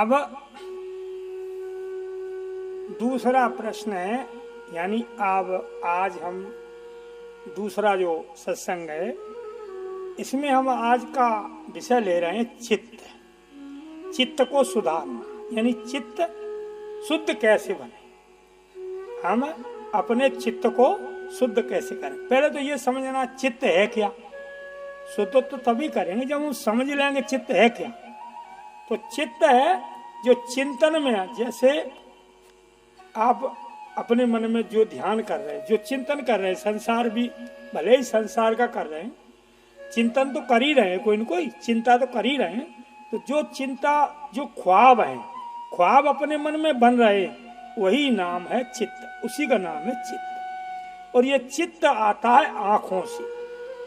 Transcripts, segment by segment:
अब दूसरा प्रश्न है, यानी अब आज हम दूसरा जो सत्संग है इसमें हम आज का विषय ले रहे हैं चित्त। चित्त को सुधारना, यानी चित्त शुद्ध कैसे बने, हम अपने चित्त को शुद्ध कैसे करें। पहले तो ये समझना चित्त है क्या। शुद्ध तो तभी करेंगे जब हम समझ लेंगे चित्त है क्या। तो चित्त है जो चिंतन में है, जैसे आप अपने मन में जो ध्यान कर रहे हैं, जो चिंतन कर रहे हैं, संसार भी भले ही संसार का कर रहे हैं, चिंतन तो कर ही रहे हैं, कोई न कोई चिंता तो कर ही रहे हैं। तो जो चिंता, जो ख्वाब है, ख्वाब अपने मन में बन रहे हैं, वही नाम है चित्त, उसी का नाम है चित्त। और ये चित्त आता है आंखों से,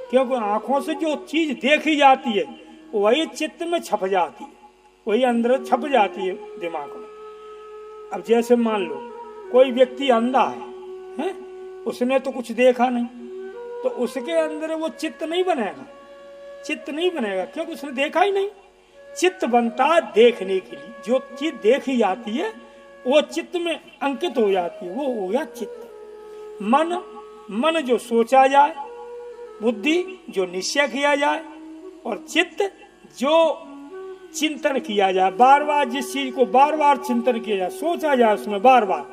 क्योंकि आंखों से जो चीज देखी जाती है वही चित्त में छप जाती है, वही अंदर छप जाती है दिमाग में। अब जैसे मान लो कोई व्यक्ति अंधा है, उसने तो कुछ देखा नहीं, तो उसके अंदर वो चित्त नहीं बनेगा, चित्त नहीं बनेगा, क्योंकि उसने देखा ही नहीं। चित्त बनता है देखने के लिए, जो चीज देखी जाती है वो चित्त में अंकित हो जाती है, वो हो गया चित्त। मन जो सोचा जाए, बुद्धि जो निश्चय किया जाए, और चित्त जो चिंतन किया जाए, बार बार जिस चीज को बार बार चिंतन किया जाए, सोचा जाए उसमें बार बार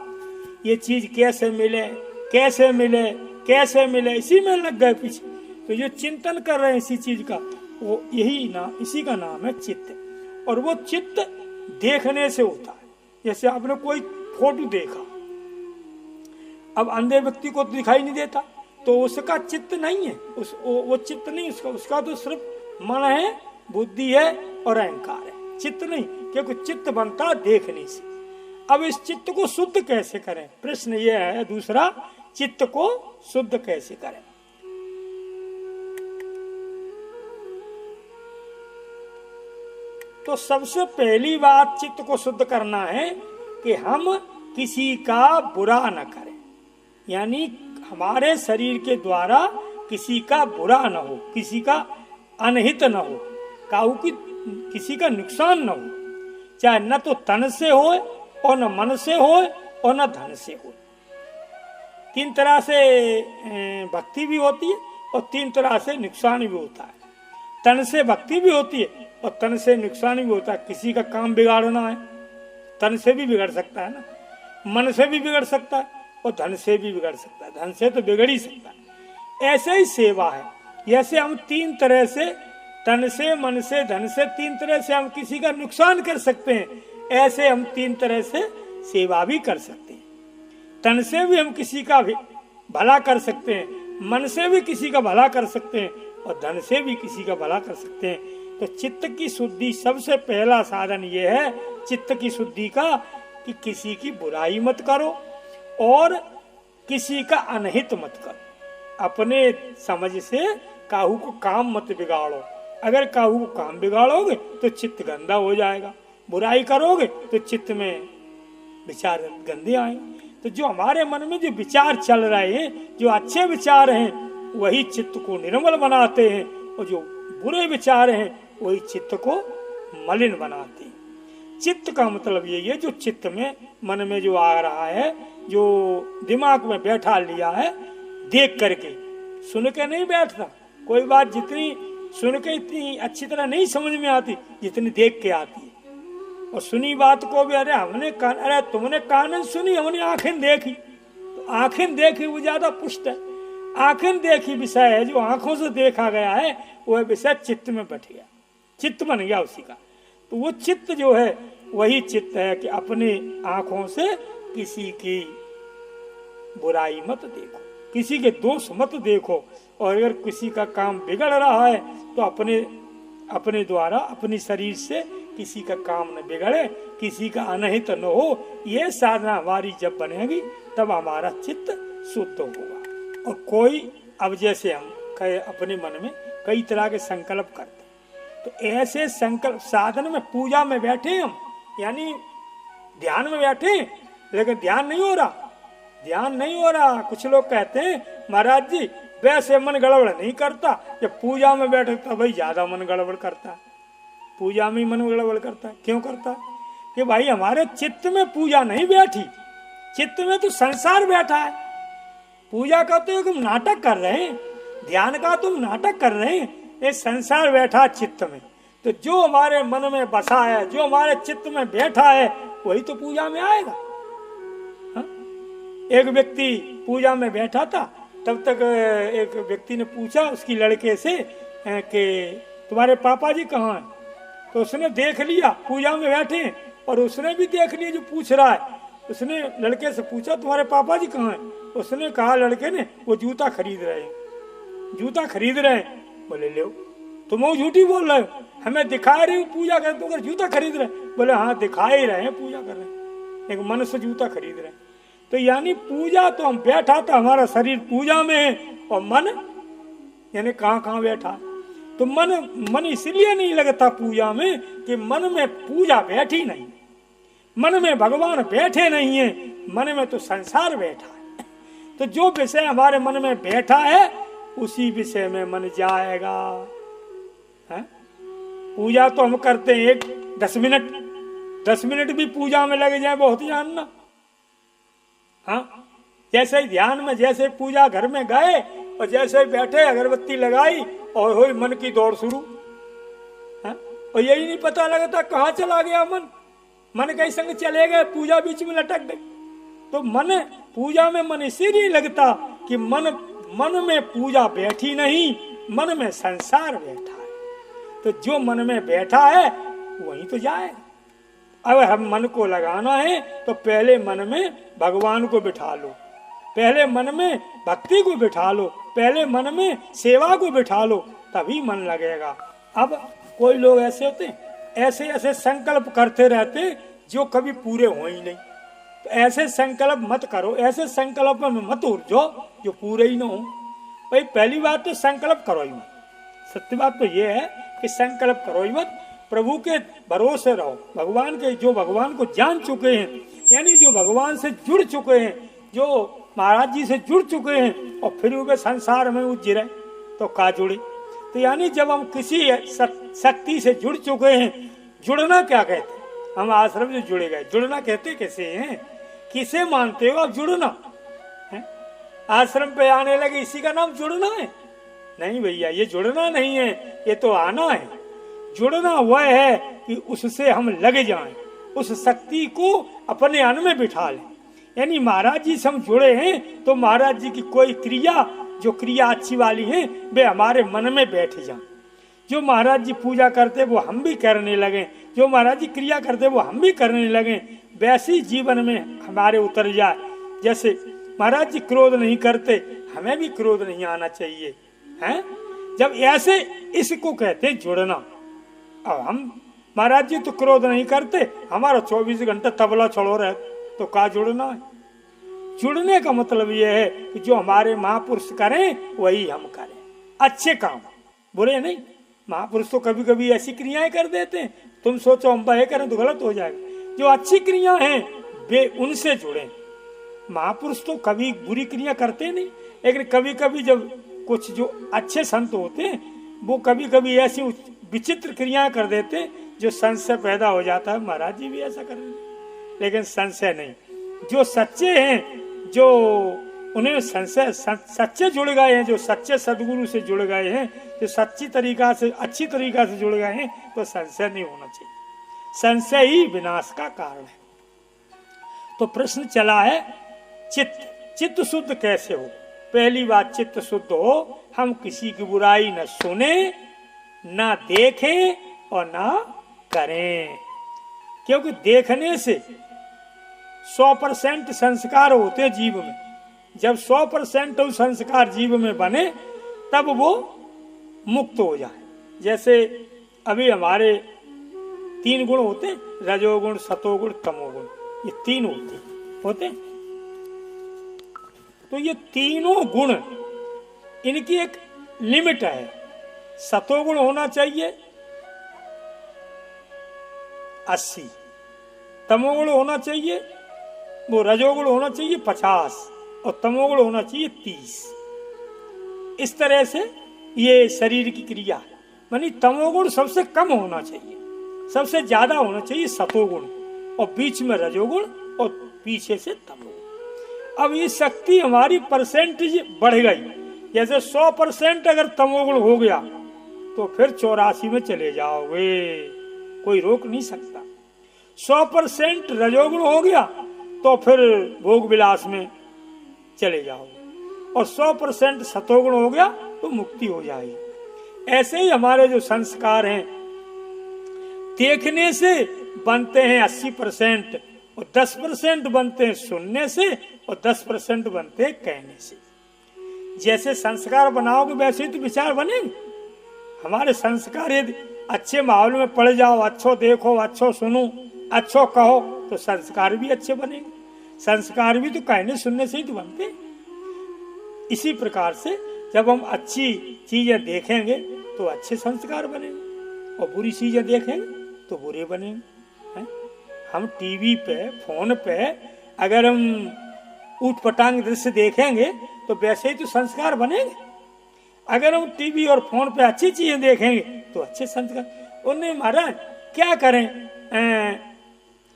ये चीज कैसे मिले, कैसे मिले, कैसे मिले, इसी में लग गए पीछे। तो जो चिंतन कर रहे हैं इसी चीज का, वो यही नाम, इसी का नाम है चित्त। और वो चित्त देखने से होता है। जैसे आपने कोई फोटो देखा, अब अंधे व्यक्ति को दिखाई नहीं देता, तो उसका चित्त नहीं है, वो चित्त नहीं उसका तो सिर्फ मन है, बुद्धि है और अहंकार है, चित्त नहीं, क्योंकि चित्त बनता देखने से। अब इस चित्त को शुद्ध कैसे करें, प्रश्न ये है दूसरा, चित्त को शुद्ध कैसे करें। तो सबसे पहली बात चित्त को शुद्ध करना है कि हम किसी का बुरा न करें, यानी हमारे शरीर के द्वारा किसी का बुरा न हो, किसी का अनहित न हो, किसी का नुकसान न हो, चाहे न तो तन से हो और न मन से हो और न धन से हो। तीन तरह से भक्ति भी होती है और तीन तरह से नुकसान भी होता है। तन से भक्ति भी होती है और तन से नुकसान भी होता है। किसी का काम बिगाड़ना है, तन से भी बिगड़ सकता है ना, मन से भी बिगड़ सकता है और धन से भी बिगड़ सकता है, धन से तो बिगड़ ही सकता है। ऐसे ही सेवा है, जैसे हम तीन तरह से, तन से, मन से, धन से, तीन तरह से हम किसी का नुकसान कर सकते हैं, ऐसे हम तीन तरह से सेवा भी कर सकते हैं। तन से भी हम किसी का भी भला कर सकते हैं, मन से भी किसी का भला कर सकते हैं और धन से भी किसी का भला कर सकते हैं। तो चित्त की शुद्धि सबसे पहला साधन ये है चित्त की शुद्धि का, कि किसी की बुराई मत करो और किसी का अनहित मत करो। अपने समझ से काहू को काम मत बिगाड़ो। अगर काहू को काम बिगाड़ोगे तो चित्त गंदा हो जाएगा, बुराई करोगे तो चित्त में विचार गंदे आएंगे। तो जो हमारे मन में जो विचार चल रहे हैं, जो अच्छे विचार हैं, वही चित्त को निर्मल बनाते हैं, और जो बुरे विचार हैं वही चित्त को मलिन बनाते हैं। चित्त का मतलब यही है, जो चित्त में, मन में जो आ रहा है, जो दिमाग में बैठा लिया है, देख करके, सुन के नहीं बैठता। कोई बात जितनी सुन के इतनी अच्छी तरह नहीं समझ में आती जितनी देख के आती है। और सुनी बात को भी, अरे तुमने कानन सुनी, हमने आंखें देखी, तो आंखें देखी वो ज्यादा पुष्ट है। आंखें देखी विषय है, जो आंखों से देखा गया है वह विषय चित्त में बैठ गया, चित्त बन गया उसी का। तो वो चित्त जो है वही चित्त है कि अपने आंखों से किसी की बुराई मत देखो, किसी के दोष मत देखो, और अगर किसी का काम बिगड़ रहा है तो अपने द्वारा, अपने शरीर से किसी का काम न बिगड़े, किसी का अनहित न हो। ये साधना हमारी जब बनेगी तब हमारा चित्त शुद्ध होगा। और कोई, अब जैसे हम अपने मन में कई तरह के संकल्प करते, तो ऐसे संकल्प साधन में, पूजा में बैठे हम, यानी ध्यान में बैठे, लेकिन ध्यान नहीं हो रहा। कुछ लोग कहते हैं महाराज जी वैसे मन गड़बड़ नहीं करता, जब पूजा में बैठे तो भाई ज्यादा मन गड़बड़ करता है। पूजा में मन गड़बड़ करता है, क्यों करता है? कि भाई हमारे चित्त में पूजा नहीं बैठी, चित्त में तो संसार बैठा है। पूजा का तो तुम नाटक कर रहे हैं, ध्यान का तुम नाटक कर रहे हैं, ये संसार बैठा चित्त में। तो जो हमारे मन में बसा है, जो हमारे चित्त में बैठा है, वही तो पूजा में आएगा। हा? एक व्यक्ति पूजा में बैठा था, तब तक एक व्यक्ति ने पूछा उसकी लड़के से कि तुम्हारे पापा जी कहाँ हैं? तो उसने देख लिया पूजा में बैठे, और उसने भी देख लिया जो पूछ रहा है। उसने लड़के से पूछा तुम्हारे पापा जी कहाँ हैं? उसने कहा लड़के ने, वो जूता खरीद रहे हैं, जूता खरीद रहे हैं। बोले लो तुम वो झूठी बोल रहे हो, हमें दिखा रहे हो पूजा कर, तुम अगर जूता खरीद रहे? बोले हाँ दिखा ही रहे हैं, पूजा कर रहे हैं, एक मन से जूता खरीद रहे हैं। तो यानी पूजा तो हम बैठा था, हमारा शरीर पूजा में है, और मन यानी कहाँ कहाँ बैठा। तो मन इसलिए नहीं लगता पूजा में कि मन में पूजा बैठी नहीं, मन में भगवान बैठे नहीं है, मन में तो संसार बैठा है। तो जो विषय हमारे मन में बैठा है उसी विषय में मन जाएगा। है? पूजा तो हम करते हैं 10 मिनट भी पूजा में लग जाए बहुत जानना। हाँ, जैसे ही ध्यान में, जैसे पूजा घर में गए और जैसे ही बैठे अगरबत्ती लगाई और हुई मन की दौड़ शुरू। और यही नहीं पता लगता कहाँ चला गया मन कहीं संग चले गए, पूजा बीच में लटक गई। तो पूजा में मन इसीलिए लगता कि मन में पूजा बैठी नहीं, मन में संसार बैठा है। तो जो मन में बैठा है वही तो जाए। अब हम मन को लगाना है तो पहले मन में भगवान को बिठा लो, पहले मन में भक्ति को बिठा लो, पहले मन में सेवा को बिठा लो, तभी मन लगेगा। अब कोई लोग ऐसे होते हैं, ऐसे ऐसे संकल्प करते रहते जो कभी पूरे हो ही नहीं। तो ऐसे संकल्प मत करो, ऐसे संकल्प में मत उलझो जो पूरे ही ना हो। भाई पहली बात तो संकल्प करो ही मत, सत्य बात तो ये है कि संकल्प करो ही मत, प्रभु के भरोसे रहो, भगवान के, जो भगवान को जान चुके हैं, यानी जो भगवान से जुड़ चुके हैं, जो महाराज जी से जुड़ चुके हैं, और फिर वे संसार में उज्जरे तो का जुड़े। तो यानी जब हम किसी शक्ति से जुड़ चुके हैं, जुड़ना क्या कहते हैं? हम आश्रम से जुड़े गए, जुड़ना कहते कैसे हैं? किसे मानते हो आप जुड़ना है? आश्रम पे आने लगे, इसी का नाम जुड़ना है? नहीं भैया, ये जुड़ना नहीं है, ये तो आना है। जुड़ना वह है कि उससे हम लगे जाएं, उस शक्ति को अपने अन्न में बिठा लें। यानी महाराज जी से हम जुड़े हैं तो महाराज जी की कोई क्रिया, जो क्रिया अच्छी वाली है, वे हमारे मन में बैठ जाए। जो महाराज जी पूजा करते वो हम भी करने लगे, जो महाराज जी क्रिया करते वो हम भी करने लगे, वैसी जीवन में हमारे उतर जाए। जैसे महाराज जी क्रोध नहीं करते, हमें भी क्रोध नहीं आना चाहिए है। जब ऐसे, इसको कहते हैं जुड़ना। अब हम महाराज जी तो क्रोध नहीं करते, हमारा 24 घंटा तबला चढ़ो रहे, तो का जुड़ना है? जुड़ने का मतलब यह है कि जो हमारे महापुरुष करें वही हम करें, अच्छे काम, बुरे नहीं। महापुरुष तो कभी कभी ऐसी क्रियाएं कर देते हैं, तुम सोचो हम वह करें तो गलत हो जाएगा। जो अच्छी क्रिया हैं वे उनसे जुड़े। महापुरुष तो कभी बुरी क्रिया करते नहीं, लेकिन कभी कभी जब कुछ जो अच्छे संत होते हैं वो कभी कभी ऐसी विचित्र क्रियाएं कर देते जो संशय पैदा हो जाता है। महाराज जी भी ऐसा कर रहे हैं, लेकिन संशय नहीं। जो सच्चे हैं, जो उन्हें संशय, सच्चे जुड़ गए हैं, जो सच्चे सदगुरु से जुड़ गए हैं, जो सच्ची तरीका से, अच्छी तरीका से जुड़ गए हैं, तो संशय नहीं होना चाहिए। संशय ही विनाश का कारण है। तो प्रश्न चला है चित्त शुद्ध कैसे हो? पहली बात, चित्त शुद्ध हो, हम किसी की बुराई न सुने, न देखें और न करें। क्योंकि देखने से 100% संस्कार होते जीव में। जब 100% संस्कार जीव में बने तब वो मुक्त हो जाए। जैसे अभी हमारे 3 गुण होते, रजोगुण, सतोगुण, तमोगुण, ये 3 होते। तो ये तीनों गुण, इनकी एक लिमिट है। सतोगुण होना चाहिए 80, तमोगुण होना चाहिए, वो रजोगुण होना चाहिए 50 और तमोगुण होना चाहिए 30। इस तरह से ये शरीर की क्रिया है। मानी तमोगुण सबसे कम होना चाहिए, सबसे ज्यादा होना चाहिए सतोगुण। और बीच में रजोगुण और पीछे से तमोगुण। अब ये शक्ति हमारी परसेंटेज बढ़ गई। जैसे 100% अगर तमोगुण हो गया तो फिर 84 में चले जाओगे, कोई रोक नहीं सकता। 100% रजोगुण हो गया तो फिर भोग विलास में चले जाओगे, और 100% सतोगुण हो गया तो मुक्ति हो जाएगी। ऐसे ही हमारे जो संस्कार हैं देखने से बनते हैं 80%, और 10% बनते हैं सुनने से, और 10% बनते हैं कहने से। जैसे संस्कार बनाओगे वैसे ही तो विचार बनेंगे। हमारे संस्कार यदि अच्छे माहौल में पड़ जाओ, अच्छो देखो, अच्छो सुनो, अच्छो कहो, तो संस्कार भी अच्छे बनेंगे। संस्कार भी तो कहने सुनने से ही तो बनते हैं। इसी प्रकार से जब हम अच्छी चीजें देखेंगे तो अच्छे संस्कार बनेंगे, और बुरी चीजें देखेंगे तो बुरे बनेंगे। हम टीवी पे, फोन पे अगर हम ऊटपटांग दृश्य देखेंगे तो वैसे ही तो संस्कार बनेंगे। अगर हम टीवी और फोन पे अच्छी चीजें देखेंगे तो अच्छे संस्कार। उन्हें महाराज क्या करें,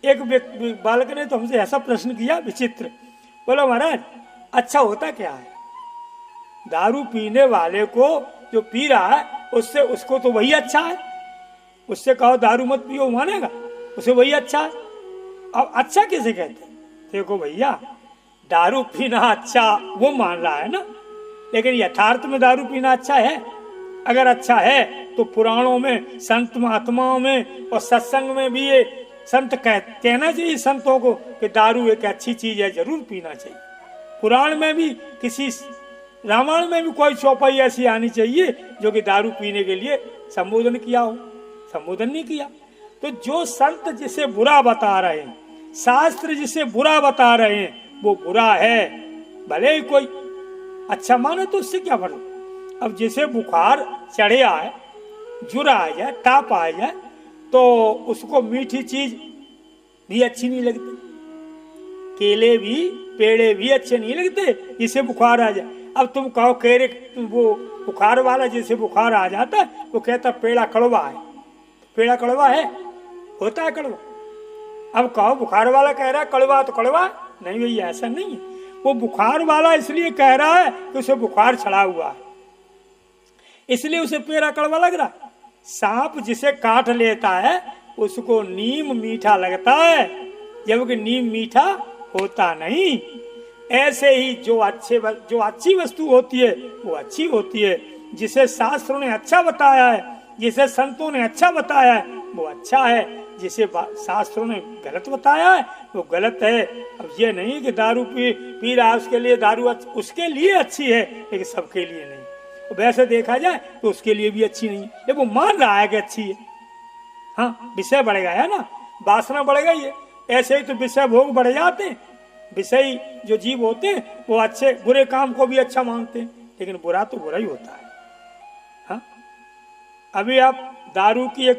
एक बालक ने तो हमसे ऐसा प्रश्न किया विचित्र, बोलो महाराज अच्छा होता क्या है? दारू पीने वाले को जो पी रहा है उससे उसको तो वही अच्छा है। उससे कहो दारू मत पियो, मानेगा? उसे वही अच्छा है। अब अच्छा किसे कहते हैं? देखो भैया, दारू पीना अच्छा वो मान रहा है ना, लेकिन यथार्थ में दारू पीना अच्छा है? अगर अच्छा है तो पुराणों में, संत महात्माओं में और सत्संग में भी ये संत कहना चाहिए संतों को कि दारू एक अच्छी चीज है, जरूर पीना चाहिए। पुराण में भी, किसी रामायण में भी कोई चौपाई ऐसी आनी चाहिए जो कि दारू पीने के लिए संबोधन किया हो। संबोधन नहीं किया। तो जो संत जिसे बुरा बता रहे हैं, शास्त्र जिसे बुरा बता रहे हैं, वो बुरा है। भले ही कोई अच्छा माने तो उससे क्या फर्क। अब जैसे बुखार चढ़े आए, जुरा आ जाए, ताप आ जाए, तो उसको मीठी चीज भी अच्छी नहीं लगती, केले भी, पेड़े भी अच्छे नहीं लगते जिसे बुखार आ जाए। अब तुम कहो केरे, वो बुखार वाला जैसे बुखार आ जाता है वो कहता पेड़ा कड़वा है। पेड़ा कड़वा है? होता है कड़वा? अब कहो बुखार वाला कह रहा है कड़वा तो कड़वा, नहीं भैया ऐसा नहीं है। वो बुखार वाला इसलिए कह रहा है कि उसे बुखार चढ़ा हुआ है, इसलिए उसे पेड़ा कड़वा लग रहा है। सांप जिसे काट लेता है उसको नीम मीठा लगता है, जबकि नीम मीठा होता नहीं। ऐसे ही जो अच्छी वस्तु होती है वो अच्छी होती है। जिसे शास्त्रों ने अच्छा बताया है, जिसे संतों ने अच्छा बताया है वो अच्छा है, जिसे शास्त्रों ने गलत बताया है वो गलत है। अब ये नहीं कि दारू पी रहा है उसके लिए दारू उसके लिए अच्छी है, लेकिन सबके लिए नहीं। वैसे देखा जाए तो उसके लिए भी अच्छी नहीं है, लेकिन वो मान रहा है कि अच्छी है। हाँ, विषय बढ़ गया है ना, वासना बढ़ गई है। ऐसे ही तो विषय भोग बढ़ जाते हैं। विषयी जो जीव होते हैं वो अच्छे बुरे काम को भी अच्छा मानते हैं, लेकिन बुरा तो बुरा ही होता है। हाँ, अभी आप दारू की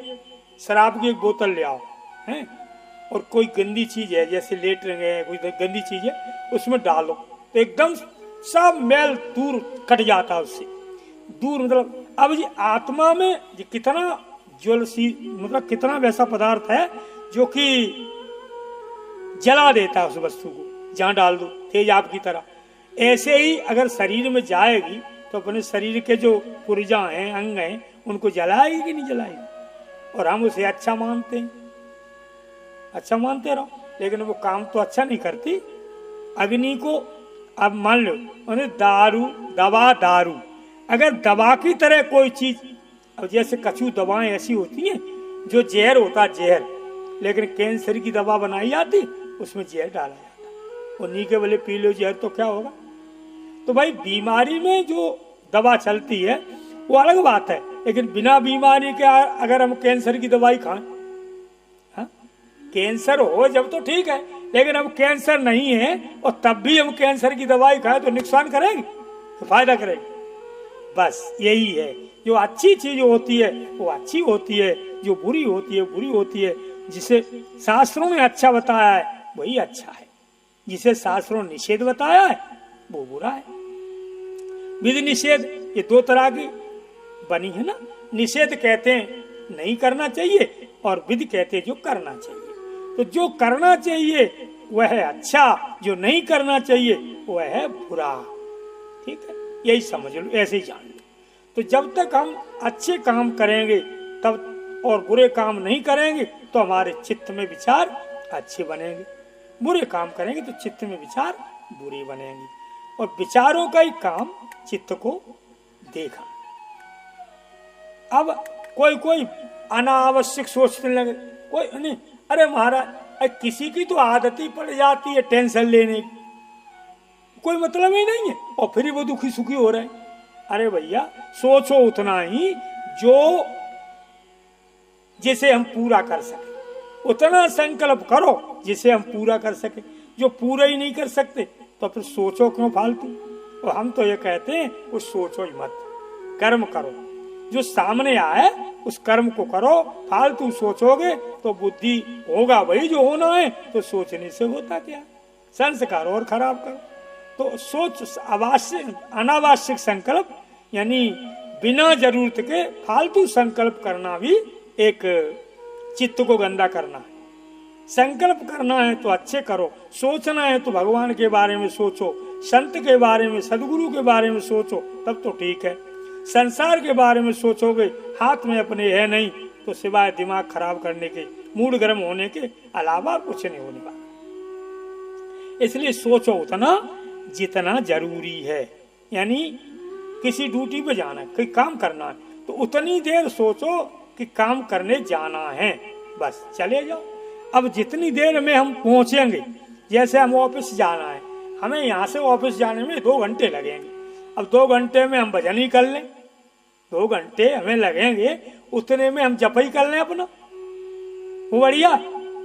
शराब की एक बोतल ले आओ हैं, और कोई गंदी चीज है जैसे लेटरिन है, कोई गंदी चीज है, उसमें डालो तो एकदम सब मैल दूर कट जाता है उससे दूर। मतलब अब ये आत्मा में ये कितना ज्वलसी, मतलब कितना वैसा पदार्थ है जो कि जला देता है उस वस्तु को, जहां डाल दो तेजाब की तरह। ऐसे ही अगर शरीर में जाएगी तो अपने शरीर के जो पुर्जा हैं, अंग हैं, उनको जलाएगी कि नहीं जलाएगी। और हम उसे अच्छा मानते हैं, अच्छा मानते रहो, लेकिन वो काम तो अच्छा नहीं करती। अग्नि को अब मान लो उन्हें दारू, अगर दवा की तरह कोई चीज, अब जैसे कछु दवाएं ऐसी होती हैं जो जहर होता है, जहर, लेकिन कैंसर की दवा बनाई जाती उसमें जहर डाला जाता, उन्हीं के बोले पी लो जहर तो क्या होगा। तो भाई बीमारी में जो दवा चलती है वो अलग बात है, लेकिन बिना बीमारी के अगर हम कैंसर की दवाई खाएं, हाँ, कैंसर हो जब तो ठीक है, लेकिन अब कैंसर नहीं है और तब भी हम कैंसर की दवाई खाएं तो नुकसान करेगी तो फायदा करेगी। बस यही है, जो अच्छी चीज होती है वो अच्छी होती है, जो बुरी होती है बुरी होती है। जिसे शास्त्रों ने अच्छा बताया है वही अच्छा है, जिसे शास्त्रों ने निषेध बताया है वो बुरा है। विधि निषेध ये दो तरह की बनी है ना। निषेध कहते हैं नहीं करना चाहिए और विधि कहते हैं जो करना चाहिए। तो जो करना चाहिए वह है अच्छा, जो नहीं करना चाहिए वह है बुरा। ठीक है, यही समझ लो, ऐसे ही जान लो। तो जब तक हम अच्छे काम करेंगे तब और बुरे काम नहीं करेंगे तो हमारे चित्त में विचार अच्छे बनेंगे, बुरे काम करेंगे तो चित्त में विचार बुरे बनेंगे। और विचारों का ही काम चित्त को देखा। अब कोई कोई अनावश्यक सोचने लगे, कोई नहीं, अरे महाराज किसी की तो आदत ही पड़ जाती है टेंशन लेने की, कोई मतलब ही नहीं है, और फिर वो दुखी सुखी हो रहे हैं। अरे भैया सोचो उतना ही जो जिसे हम पूरा कर सके, उतना संकल्प करो जिसे हम पूरा कर सके। जो पूरा ही नहीं कर सकते तो फिर सोचो क्यों फालतू। और हम तो ये कहते हैं वो सोचो ही मत, कर्म करो, जो सामने आए उस कर्म को करो। फालतू सोचोगे तो बुद्धि होगा वही जो होना है, तो सोचने से होता क्या, संस्कार और खराब करो। तो सोच अनावश्यक संकल्प यानी बिना जरूरत के फालतू संकल्प करना भी एक चित्त को गंदा करना है। संकल्प करना है तो अच्छे करो, सोचना है तो भगवान के बारे में सोचो, संत के बारे में, सदगुरु के बारे में सोचो, तब तो ठीक है। संसार के बारे में सोचोगे, हाथ में अपने है नहीं, तो सिवाय दिमाग खराब करने के, मूड गर्म होने के अलावा कुछ नहीं होने वाला। इसलिए सोचो उतना जितना जरूरी है। यानी किसी ड्यूटी पे जाना है, कोई काम करना है, तो उतनी देर सोचो कि काम करने जाना है, बस चले जाओ। अब जितनी देर में हम पहुंचेंगे, जैसे हम ऑफिस जाना है, हमें यहाँ से ऑफिस जाने में 2 घंटे लगेंगे। अब 2 घंटे में हम भजन ही कर लें, 2 घंटे हमें लगेंगे, उतने में हम जप ही कर लें अपना, वो बढ़िया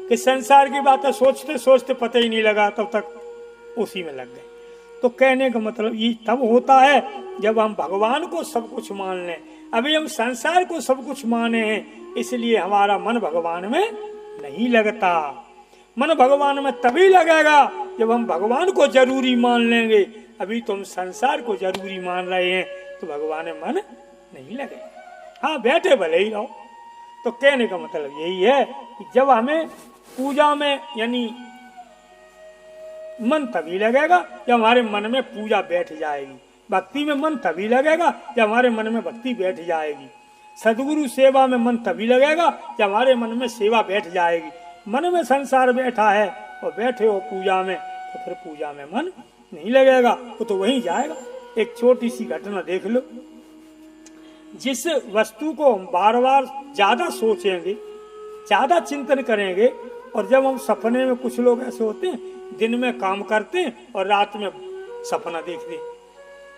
कि संसार की बातें सोचते सोचते पता ही नहीं लगा, तब तक उसी में लग गए। तो कहने का मतलब ये तब होता है जब हम भगवान को सब कुछ मान लें। अभी हम संसार को सब कुछ माने हैं, इसलिए हमारा मन भगवान में नहीं लगता। मन भगवान में तभी लगेगा जब हम भगवान को जरूरी मान लेंगे। अभी तो हम संसार को जरूरी मान रहे हैं, तो भगवान में मन नहीं लगेगा। हाँ, बैठे भले ही रहो। तो कहने का मतलब यही है कि जब हमें पूजा में यानी मन तभी लगेगा जब हमारे मन में पूजा बैठ जाएगी। भक्ति में मन तभी लगेगा जब हमारे मन में भक्ति बैठ जाएगी। सदगुरु सेवा में मन तभी लगेगा जब हमारे मन में सेवा बैठ जाएगी। मन में संसार बैठा है और बैठे हो पूजा में, तो फिर पूजा में मन नहीं लगेगा, वो तो वहीं जाएगा। एक छोटी सी घटना देख लो। जिस वस्तु को हम बार बार ज्यादा सोचेंगे, ज्यादा चिंतन करेंगे, और जब हम सपने में, कुछ लोग ऐसे होते हैं दिन में काम करते हैं और रात में सपना देखते हैं,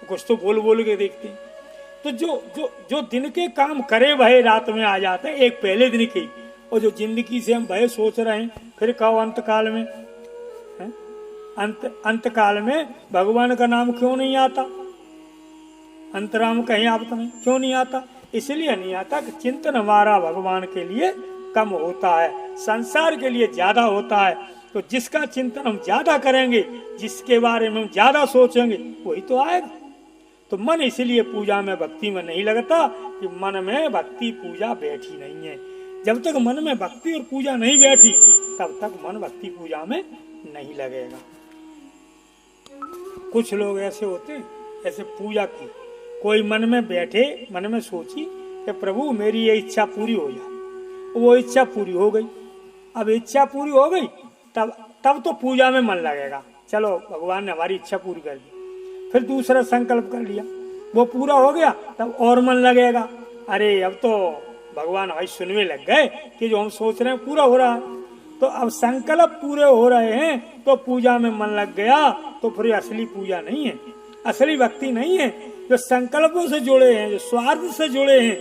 कुछ तो बोल बोल के देखते हैं। तो जो दिन के काम करे वह रात में आ जाते हैं, एक पहले दिन के। और जो जिंदगी से हम भय सोच रहे हैं, फिर कहो अंत काल में, अंत काल में भगवान का नाम क्यों नहीं आता? अंतराम कहीं आता नहीं, क्यों नहीं आता? इसलिए नहीं आता कि चिंतन हमारा भगवान के लिए कम होता है, संसार के लिए ज्यादा होता है। तो जिसका चिंतन हम ज्यादा करेंगे, जिसके बारे में हम ज्यादा सोचेंगे, वही तो आएगा। तो मन इसलिए पूजा में, भक्ति में नहीं लगता कि मन में भक्ति पूजा बैठी नहीं है। जब तक मन में भक्ति और पूजा नहीं बैठी, तब तक मन भक्ति पूजा में नहीं लगेगा। कुछ लोग ऐसे होते हैं, ऐसे पूजा की, कोई मन में बैठे, मन में सोची कि प्रभु मेरी ये इच्छा पूरी हो जाए, वो इच्छा पूरी हो गई। अब इच्छा पूरी हो गई, तब तो पूजा में मन लगेगा, चलो भगवान ने हमारी इच्छा पूरी कर दी। फिर दूसरा संकल्प कर लिया, वो पूरा हो गया, तब और मन लगेगा, अरे अब तो भगवान भाई सुनने लग गए कि जो हम सोच रहे हैं पूरा हो रहा है। तो अब संकल्प पूरे हो रहे हैं तो पूजा में मन लग गया, तो फिर असली पूजा नहीं है, असली भक्ति नहीं है। जो संकल्पों से जुड़े हैं, जो स्वार्थ से जुड़े हैं,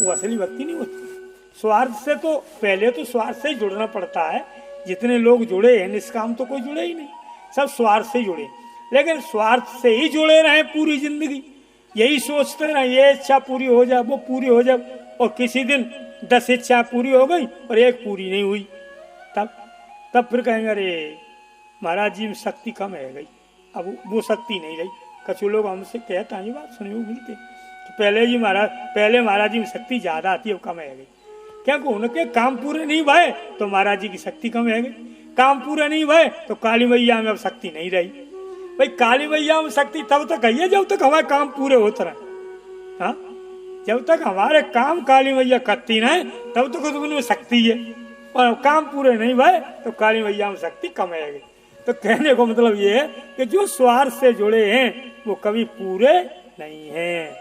वो असली भक्ति नहीं होती। स्वार्थ से तो पहले तो स्वार्थ से ही जुड़ना पड़ता है। जितने लोग जुड़े हैं, निष्काम तो कोई जुड़े ही नहीं, सब स्वार्थ से जुड़े। लेकिन स्वार्थ से ही जुड़े रहे पूरी जिंदगी, यही सोचते रहे ये इच्छा पूरी हो जाए, वो पूरी हो जाए, और किसी दिन 10 इच्छा पूरी हो गई और एक पूरी नहीं हुई, तब फिर कहेंगे अरे महाराज जी में शक्ति कम है गई, अब वो शक्ति नहीं रही। कछु लोग हमसे कहता है, ये बात सुनी हुई मिलती कि पहले महाराज जी में शक्ति ज्यादा आती है, अब कम है गई। क्योंकि उनके काम पूरे नहीं भये तो महाराज जी की शक्ति कम है, काम पूरे नहीं भये तो काली मैया में अब शक्ति नहीं रही। भाई काली मैया में शक्ति तब तक है जब तक हमारे काम पूरे होते रहे। हाँ, जब तक हमारे काम काली मैया करती नहीं तब तक तो उनमें शक्ति है, और काम पूरे नहीं भये तो काली मैया में शक्ति कम है। तो कहने को मतलब ये है कि जो स्वार्थ से जुड़े हैं वो कभी पूरे नहीं हैं,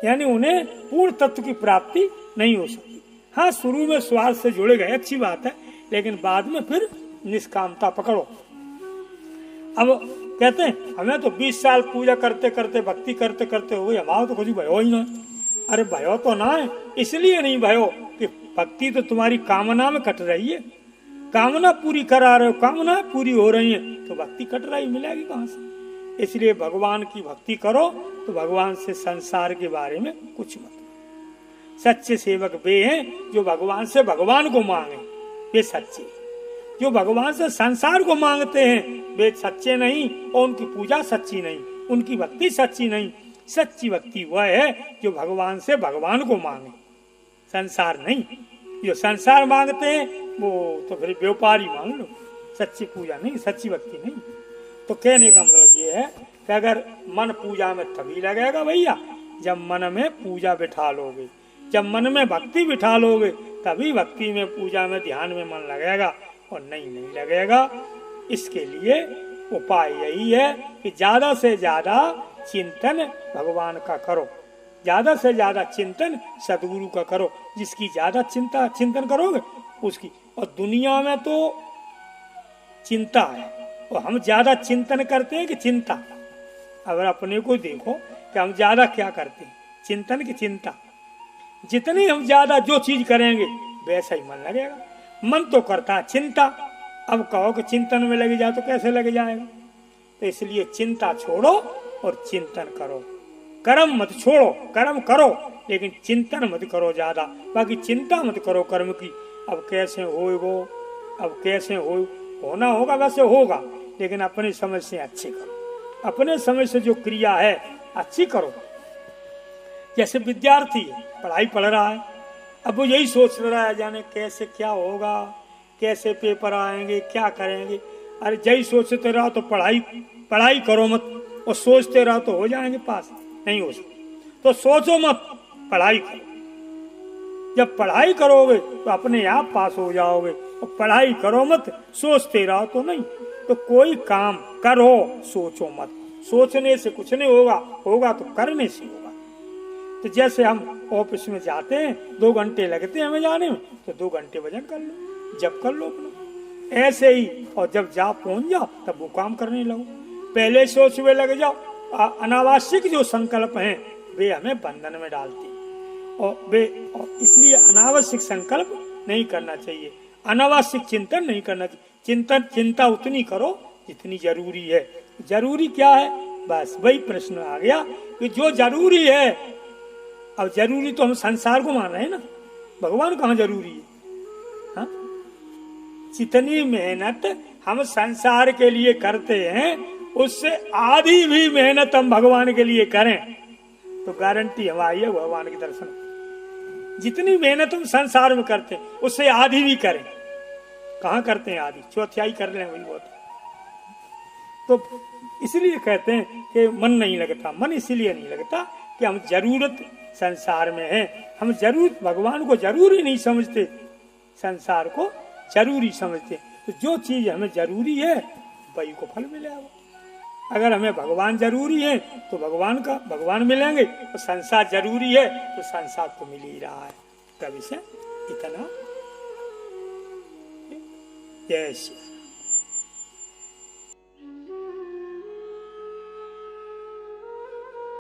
यानी उन्हें पूर्ण तत्व की प्राप्ति नहीं हो सकती। हाँ, शुरू में स्वार्थ से जुड़े गए अच्छी बात है, लेकिन बाद में फिर निष्कामता पकड़ो। अब कहते हैं हमें तो 20 साल पूजा करते करते भक्ति करते करते हो गई, हमारा तो कुछ भयो ही ना। अरे भयो तो ना है, इसलिए नहीं भयो कि भक्ति तो तुम्हारी कामना में कट रही है, कामना पूरी करा रहे हो, कामना पूरी हो रही है तो भक्ति कट रही मिलेगी कहाँ से। इसलिए भगवान की भक्ति करो तो भगवान से संसार के बारे में कुछ मत। सच्चे सेवक वे हैं जो भगवान से भगवान को मांगे, वे सच्चे। जो भगवान से संसार को मांगते हैं वे सच्चे नहीं, और उनकी पूजा सच्ची नहीं, उनकी भक्ति सच्ची नहीं। सच्ची भक्ति वह है जो भगवान से भगवान को मांगे, संसार नहीं। जो संसार मांगते हैं वो तो फिर व्यापारी मांग लो, सच्ची पूजा नहीं, सच्ची भक्ति नहीं। तो कहने का मतलब ये है कि अगर मन पूजा में तभी लगेगा भैया जब मन में पूजा बिठा लोगे, जब मन में भक्ति बिठा लोगे तभी भक्ति में पूजा में ध्यान में मन लगेगा, और नहीं लगेगा। इसके लिए उपाय यही है कि ज्यादा से ज्यादा चिंतन भगवान का करो, ज्यादा से ज्यादा चिंतन सदगुरु का करो। जिसकी ज्यादा चिंतन करोगे उसकी, और दुनिया में तो चिंता है और हम ज्यादा चिंतन करते हैं कि चिंता। अगर अपने को देखो कि हम ज्यादा क्या करते हैं, चिंतन की चिंता। जितनी हम ज्यादा जो चीज करेंगे वैसा ही मन लगेगा। मन तो करता है चिंता, अब कहो कि चिंतन में लगे जाए तो कैसे लगे जाएगा। तो इसलिए चिंता छोड़ो और चिंतन करो। कर्म मत छोड़ो, कर्म करो लेकिन चिंतन मत करो ज्यादा। बाकी चिंता मत करो कर्म की, अब कैसे होएगो, अब कैसे होना होगा वैसे होगा, लेकिन अपनी समझ से अच्छे करो, अपने समझ से जो क्रिया है अच्छी करो। जैसे विद्यार्थी है, पढ़ाई पढ़ रहा है, अब वो यही सोच रहा है जाने कैसे क्या होगा, कैसे पेपर आएंगे, क्या करेंगे। अरे यही सोचते रहो तो पढ़ाई करो मत, और सोचते रहो तो हो जाएंगे पास, नहीं हो सकते। तो सोचो मत, पढ़ाई करो। जब पढ़ाई करोगे तो अपने आप पास हो जाओगे, और पढ़ाई करो मत, सोचते रहो तो नहीं। तो कोई काम करो, सोचो मत। सोचने से कुछ नहीं होगा, होगा तो करने से होगा। तो जैसे हम ऑफिस में जाते हैं, 2 घंटे लगते हैं हमें जाने में, तो 2 घंटे भजन कर लो, जब कर लो अपना, ऐसे ही। और जब जा पहुंच जाओ तब वो काम करने लगो। पहले सोच में लग जाओ। अनावश्यक जो संकल्प हैं वे हमें बंधन में डालते हैं, और इसलिए अनावश्यक संकल्प नहीं करना चाहिए, अनावश्यक चिंतन नहीं करना चाहिए। चिंता उतनी करो जितनी जरूरी है। जरूरी क्या है, बस वही प्रश्न आ गया कि जो जरूरी है। अब जरूरी तो हम संसार को मान रहे हैं ना, भगवान कहाँ जरूरी है। हाँ? जितनी मेहनत हम संसार के लिए करते हैं उससे आधी भी मेहनत हम भगवान के लिए करें तो गारंटी हमारी है भगवान के दर्शन। जितनी मेहनत हम संसार में करते हैं उससे आधी भी करें, कहाँ करते हैं आधी, चौथाई कर रहे हैं, वही बहुत। तो इसलिए कहते हैं कि मन नहीं लगता। मन इसलिए नहीं लगता कि हम जरूरत संसार में है, हम जरूरत भगवान को जरूरी नहीं समझते, संसार को जरूरी समझते। तो जो चीज हमें जरूरी है वही को फल मिलेगा। अगर हमें भगवान जरूरी है तो भगवान मिलेंगे, और संसार जरूरी है तो संसार तो मिल ही रहा है। तब इसे इतना जय श्री